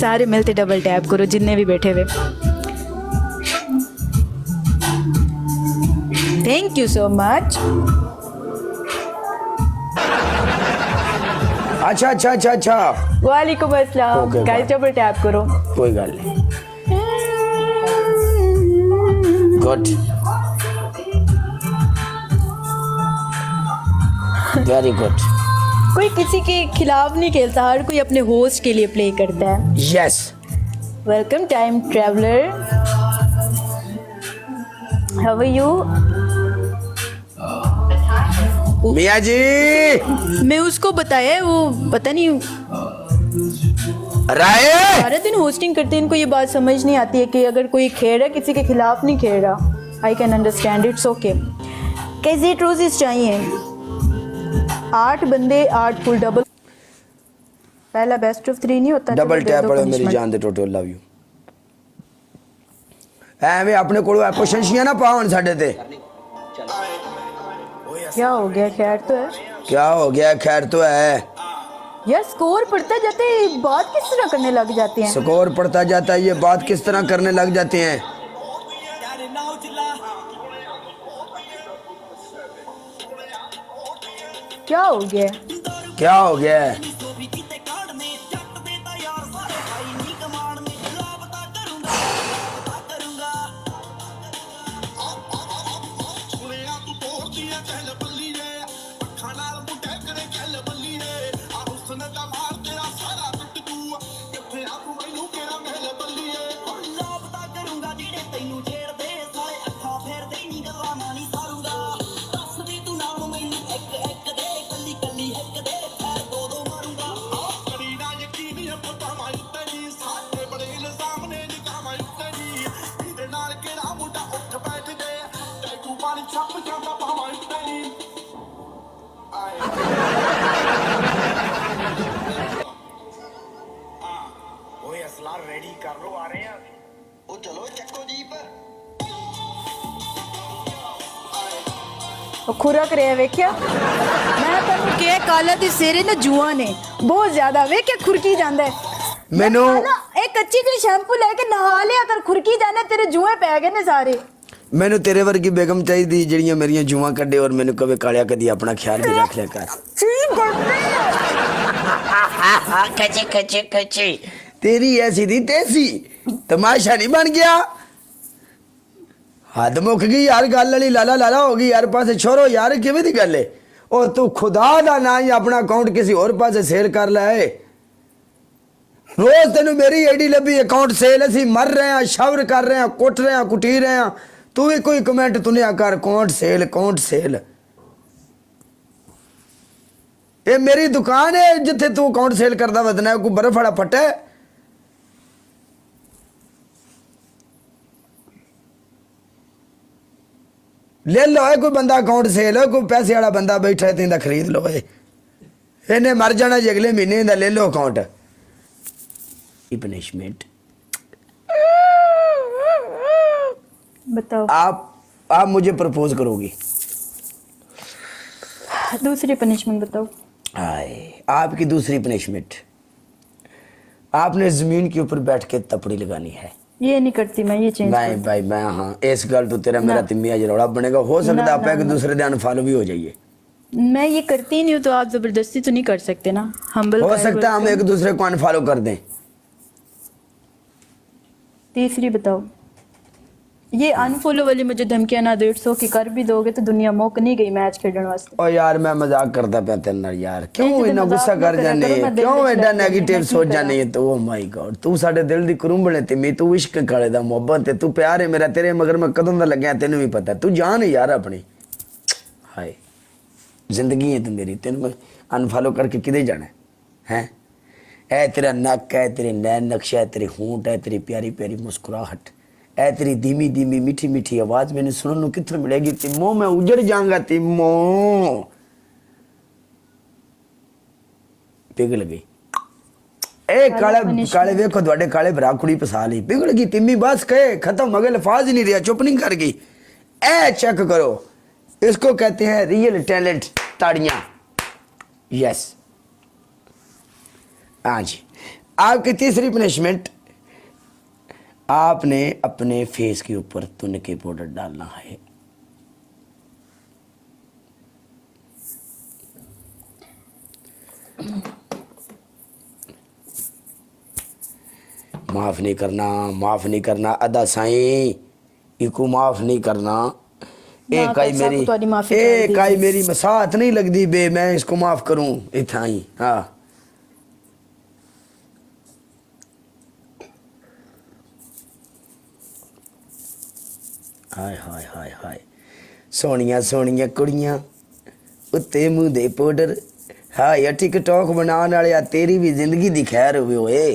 सारे मिलते double tap करो जितने भी बैठे हुए। Thank you so much. अच्छा अच्छा अच्छा अच्छा वालेकुम अस्सलाम। Okay, guys bye. Double tap करो। कोई गल नहीं। Good very good. कोई किसी के खिलाफ नहीं खेलता, हर कोई अपने होस्ट के लिए प्ले करता है। Yes welcome time traveller, how are you? मियाँ जी मैं उसको बताया, वो पता नहीं राय सारे दिन होस्टिंग करते हैं, इनको ये बात समझ नहीं आती है कि अगर कोई खेल रहा है किसी के खिलाफ नहीं खेल रहा। I can understand, it's okay. कैसे रोजेस चाहिए? 8 बंदे 8 फुल डबल। पहला बेस्ट ऑफ 3 नहीं होता। डबल चलो दे टैप दो पड़ो मेरी punishment। जान दे टोटो लव यू। ਐਵੇਂ ਆਪਣੇ ਕੋਲੋਂ ਕੁਸ਼ੰਸ਼ੀਆਂ ਨਾ ਪਾਉਣ ਸਾਡੇ ਤੇ। क्या हो गया? खैर तो है क्या हो गया? खैर तो है। यार, स्कोर पढ़ते जाते बात किस तरह करने लग जाते हैं। स्कोर पड़ता जाता है, ये बात किस तरह करने लग जाते हैं। क्या हो गया? क्या हो गया है? रेडी कर लो, आ रहे हैं। ओ चलो चक्को जीप। खुरा करे वेख्या, मैं तन्नू क्या काला ते सिरे ना जुआ ने बहुत ज्यादा वेख्या खुरकी जांदा है। मैनू एक कच्ची सी शैम्पू लेके नहा लिया कर, खुरकी जाने तेरे जुए पै गए ने सारे। मैनू तेरे वर्गी बेगम चाहिए ਜਿਹੜੀਆਂ ਮੇਰੀਆਂ ਜੂਆਂ ਕੱਢੇ ਔਰ ਮੈਨੂੰ ਕਵੇ ਕਾਲਿਆ ਕਦੀ ਆਪਣਾ ਖਿਆਲ ਵੀ ਰੱਖ ਲਿਆ ਕਰ। कच्ची कच्ची कच्ची तेरी ऐसी थी तैसी, तमाशा नहीं बन गया। हद मुक गई यार, गल वाली लाला लाला हो गई यार। पासे छोरो यार किवें दी गल है? और तू खुदा दा ना ही अपना अकाउंट किसी और पासे सेल कर लाए। रोज तेन मेरी आईडी लभी अकाउंट सेल, असी मर रहे हैं, शवर कर रहे हैं, कुट रहे हैं, कुटी रहे हैं, तू भी कोई कमेंट तुनिया कर अकाउंट सेल अकाउंट सेल। ये मेरी दुकान है जिथे तू अकाउंट सेल करता वतना है, कोई बर्फ वाला फट है। ले लो है कोई बंदा अकाउंट सेल है, कोई पैसे वाला बंदा बैठा है तीन खरीद लो है। इन्हें मर जाना जी अगले महीने का, ले लो अकाउंट। पनिशमेंट बताओ। आप मुझे प्रपोज करोगी? दूसरी पनिशमेंट बताओ। आए आपकी दूसरी पनिशमेंट, आपने जमीन के ऊपर बैठ के तपड़ी लगानी है। ये नहीं करती मैं, ये चेंज नहीं भाई मैं हाँ इस गल तो तेरा मेरा तिम्मिया जरौड़ा बनेगा। हो सकता आप एक दूसरे दे अनफॉलो भी हो जाइए। मैं ये करती ही नहीं हूँ, तो आप जबरदस्ती तो नहीं कर सकते ना। हम्बल हो सकता है हम एक दूसरे को अनफॉलो कर दें। तीसरी बताओ। ये अनफॉलो वाली मुझे धमकियां ना दो, इट्स ओके, कर भी दोगे तो दुनिया मुक नहीं गई मैच खेलने वास्ते। ओ यार मैं मजाक करता पे तेरे नाल यार, क्यों नहीं, इतना मजाक गुस्सा ना कर करा जाने, करो, मैं दिल क्यों विच एडा लग नेगेटिव मैं सोच की जाने है। तो ओ माय गॉड तू साडे दिल दी कुरुंबले ते मैं, तू इश्क काले दा मोहब्बत है, तू प्यार है मेरा तेरे मगर मैं कदों दा लगया तेनू भी पता, तू जान है यार अपनी। हाय जिंदगी है तू मेरी, तेन मैं अनफॉलो करके किधे जाना है? ऐ तेरा नक है, तेरे नैन नक्शा है, तेरे होंठ है, तेरी प्यारी प्यारी मुस्कुराहट, ऐ तेरी धीमी धीमी मीठी मीठी आवाज मैंने सुनने कितों मिलेगी? तिमो मैं उजड़ जाऊंगा, तिमो पिघल गई। ए काले काले वेखो ਤੁਹਾਡੇ काले भरा कुड़ी फसा ली, पिघल गई तिम्मी, बस कहे खत्म, मगर लफाज ही नहीं रहा, चुप नहीं कर गई। ए चेक करो, इसको कहते हैं रियल टैलेंट। ताड़ियां। यस हाँ जी, आपकी तीसरी पनिशमेंट, आपने अपने फेस के ऊपर तुनके पाउडर डालना है। माफ नहीं करना, माफ नहीं करना अदा साईं, इको माफ नहीं करना। ना एक आई पैसा मेरी, को तो माफी कर एक आई दीजिए। मेरी मसात नहीं लगती बे, मैं इसको माफ करूं इतना ही। हाँ हाय हाय हाय हाय, सोनिया सोनिया कुड़ियां उत्ते मुंह दे पाउडर। हाय टिकटॉक बनाने वाले तेरी भी जिंदगी दी खैर हुई ओए।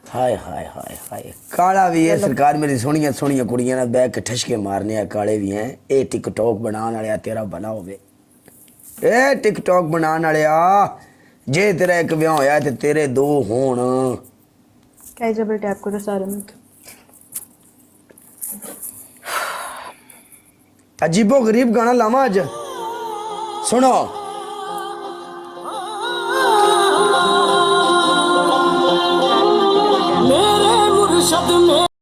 हाय हाय हाय हाय, काला भी है सरकार मेरी सोनिया सोनिया कुड़ियां ना बैग के ठसके मारने आ, काले भी हैं। ए टिकटॉक बनाने वाले तेरा भला होवे। ए टिकटॉक बनाने वाले जे तेरा एक ब्याह होया ते तेरे दो होण। क्या जबर टैप करो सारे में। अजीबो गरीब गाना लावा अज सुनो।